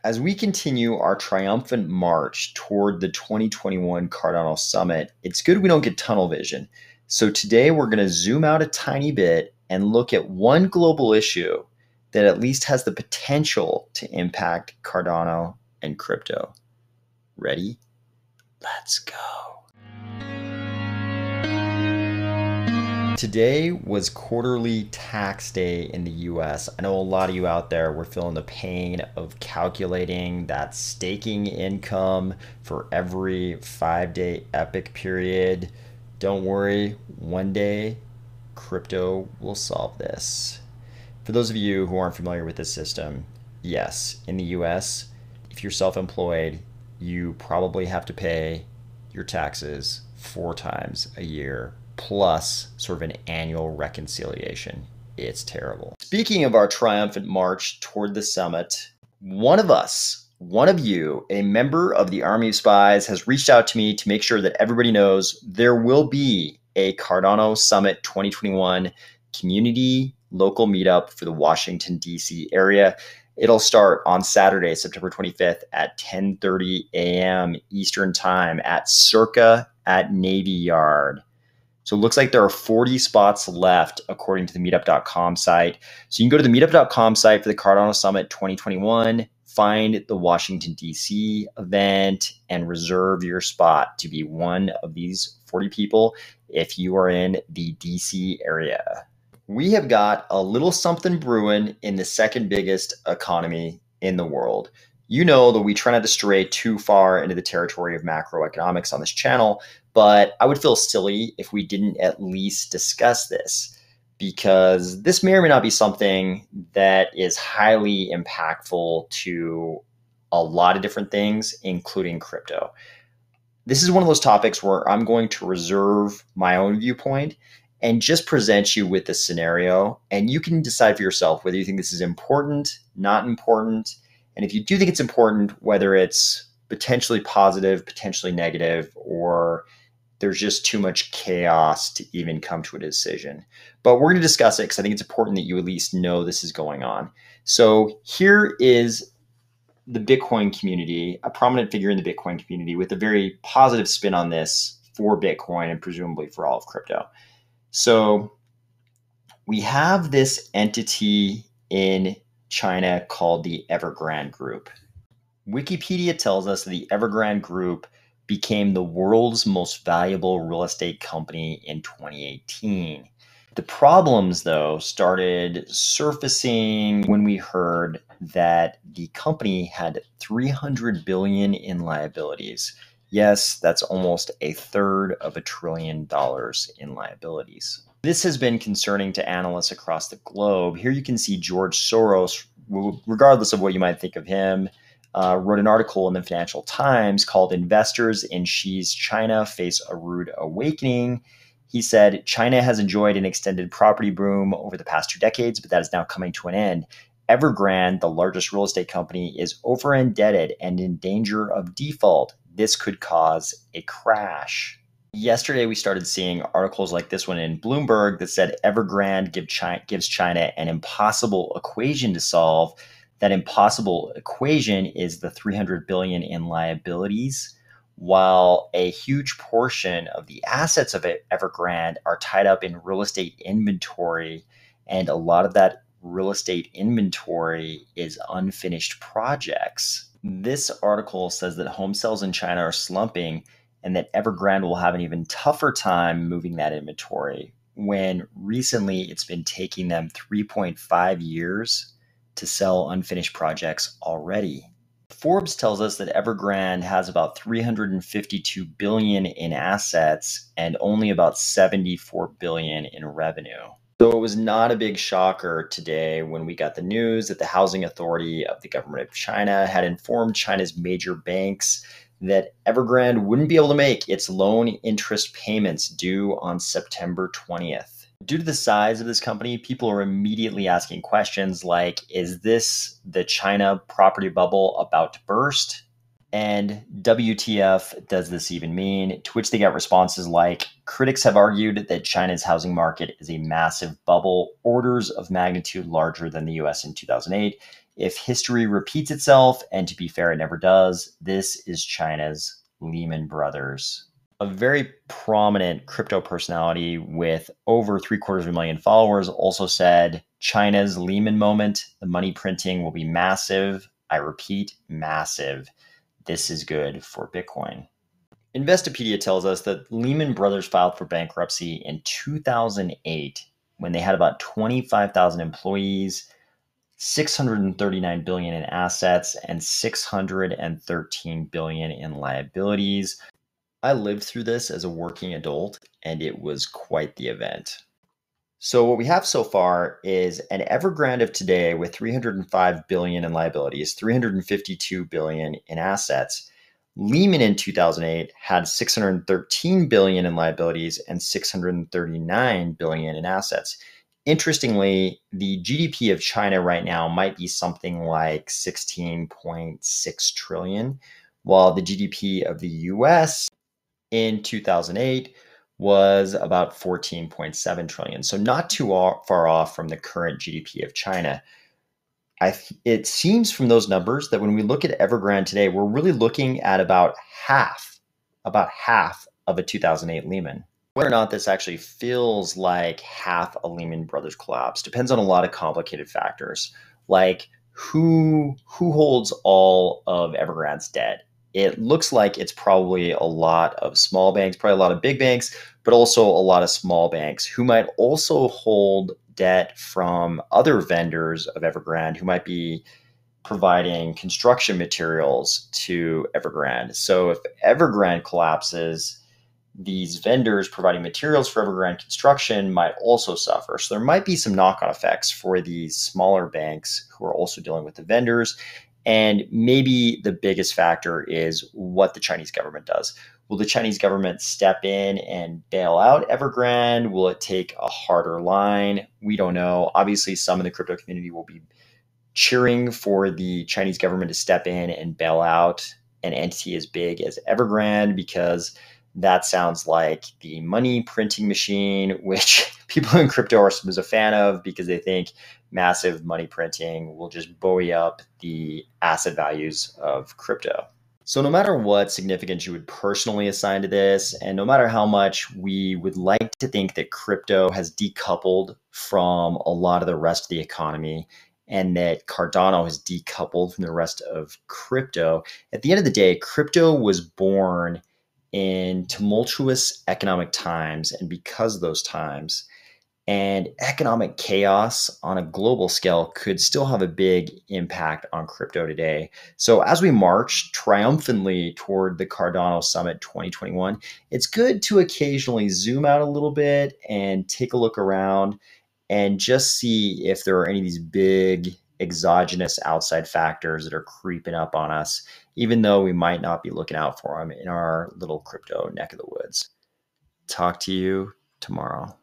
As we continue our triumphant march toward the 2021 Cardano Summit, it's good we don't get tunnel vision. So today we're going to zoom out a tiny bit and look at one global issue that at least has the potential to impact Cardano and crypto. Ready? Let's go. Today was quarterly tax day in the US. I know a lot of you out there were feeling the pain of calculating that staking income for every 5-day epic period. Don't worry, one day crypto will solve this. For those of you who aren't familiar with this system, yes, in the US, if you're self-employed, you probably have to pay your taxes 4 times a year, plus sort of an annual reconciliation. It's terrible. Speaking of our triumphant march toward the summit, one of you, a member of the Army of Spies, has reached out to me to make sure that everybody knows there will be a Cardano Summit 2021 community local meetup for the Washington, D.C. area. It'll start on Saturday, September 25th at 10:30 a.m. Eastern Time at Circa at Navy Yard. So it looks like there are 40 spots left according to the meetup.com site. So you can go to the meetup.com site for the Cardano Summit 2021, find the Washington, D.C. event, and reserve your spot to be one of these 40 people if you are in the D.C. area. We have got a little something brewing in the second biggest economy in the world. You know that we try not to stray too far into the territory of macroeconomics on this channel, but I would feel silly if we didn't at least discuss this, because this may or may not be something that is highly impactful to a lot of different things, including crypto. This is one of those topics where I'm going to reserve my own viewpoint and just present you with the scenario, and you can decide for yourself whether you think this is important, not important, and if you do think it's important, whether it's potentially positive, potentially negative, or there's just too much chaos to even come to a decision. But we're going to discuss it because I think it's important that you at least know this is going on. So here is the Bitcoin community, a prominent figure in the Bitcoin community with a very positive spin on this for Bitcoin and presumably for all of crypto. So we have this entity in China called the Evergrande Group. Wikipedia tells us that the Evergrande Group became the world's most valuable real estate company in 2018. The problems, though, started surfacing when we heard that the company had $300 billion in liabilities. Yes, that's almost $1/3 of $1 trillion in liabilities. This has been concerning to analysts across the globe. Here you can see George Soros, regardless of what you might think of him, wrote an article in the Financial Times called "Investors in Xi's China Face a Rude Awakening." He said, China has enjoyed an extended property boom over the past 2 decades, but that is now coming to an end. Evergrande, the largest real estate company, is over-indebted and in danger of default. This could cause a crash. Yesterday, we started seeing articles like this one in Bloomberg that said Evergrande gives China an impossible equation to solve. That impossible equation is the $300 billion in liabilities, while a huge portion of the assets of Evergrande are tied up in real estate inventory, and a lot of that real estate inventory is unfinished projects. This article says that home sales in China are slumping and that Evergrande will have an even tougher time moving that inventory, when recently it's been taking them 3.5 years to sell unfinished projects already. Forbes tells us that Evergrande has about $352 billion in assets and only about $74 billion in revenue. So it was not a big shocker today when we got the news that the Housing Authority of the government of China had informed China's major banks that Evergrande wouldn't be able to make its loan interest payments due on September 20th. Due to the size of this company, people are immediately asking questions like, is this the China property bubble about to burst? And WTF does this even mean? To which they got responses like, critics have argued that China's housing market is a massive bubble, orders of magnitude larger than the US in 2008. If history repeats itself, and to be fair, it never does, this is China's Lehman Brothers. A very prominent crypto personality with over 750,000 followers also said, China's Lehman moment, the money printing will be massive. I repeat, massive. This is good for Bitcoin. Investopedia tells us that Lehman Brothers filed for bankruptcy in 2008 when they had about 25,000 employees, 639 billion in assets, and 613 billion in liabilities. I lived through this as a working adult, and it was quite the event. So what we have so far is an Evergrande of today with 305 billion in liabilities, 352 billion in assets. Lehman in 2008 had 613 billion in liabilities and 639 billion in assets. Interestingly, the GDP of China right now might be something like 16.6 trillion, while the GDP of the US in 2008 was about 14.7 trillion. So not too far off from the current GDP of China. It seems from those numbers that when we look at Evergrande today, we're really looking at about half of a 2008 Lehman. Whether or not this actually feels like half a Lehman Brothers collapse depends on a lot of complicated factors, like who holds all of Evergrande's debt. It looks like it's probably a lot of small banks, probably a lot of big banks, but also a lot of small banks who might also hold debt from other vendors of Evergrande who might be providing construction materials to Evergrande. So if Evergrande collapses, these vendors providing materials for Evergrande construction might also suffer. So there might be some knock-on effects for these smaller banks who are also dealing with the vendors. And maybe the biggest factor is what the Chinese government does. Will the Chinese government step in and bail out Evergrande? Will it take a harder line? We don't know. Obviously, some in the crypto community will be cheering for the Chinese government to step in and bail out an entity as big as Evergrande, because that sounds like the money printing machine, which people in crypto are a fan of because they think massive money printing will just buoy up the asset values of crypto. So no matter what significance you would personally assign to this, and no matter how much we would like to think that crypto has decoupled from a lot of the rest of the economy, and that Cardano has decoupled from the rest of crypto, at the end of the day, crypto was born in tumultuous economic times, and because of those times, and economic chaos on a global scale could still have a big impact on crypto today. So as we march triumphantly toward the Cardano Summit 2021, it's good to occasionally zoom out a little bit and take a look around and just see if there are any of these big exogenous outside factors that are creeping up on us, even though we might not be looking out for them in our little crypto neck of the woods. Talk to you tomorrow.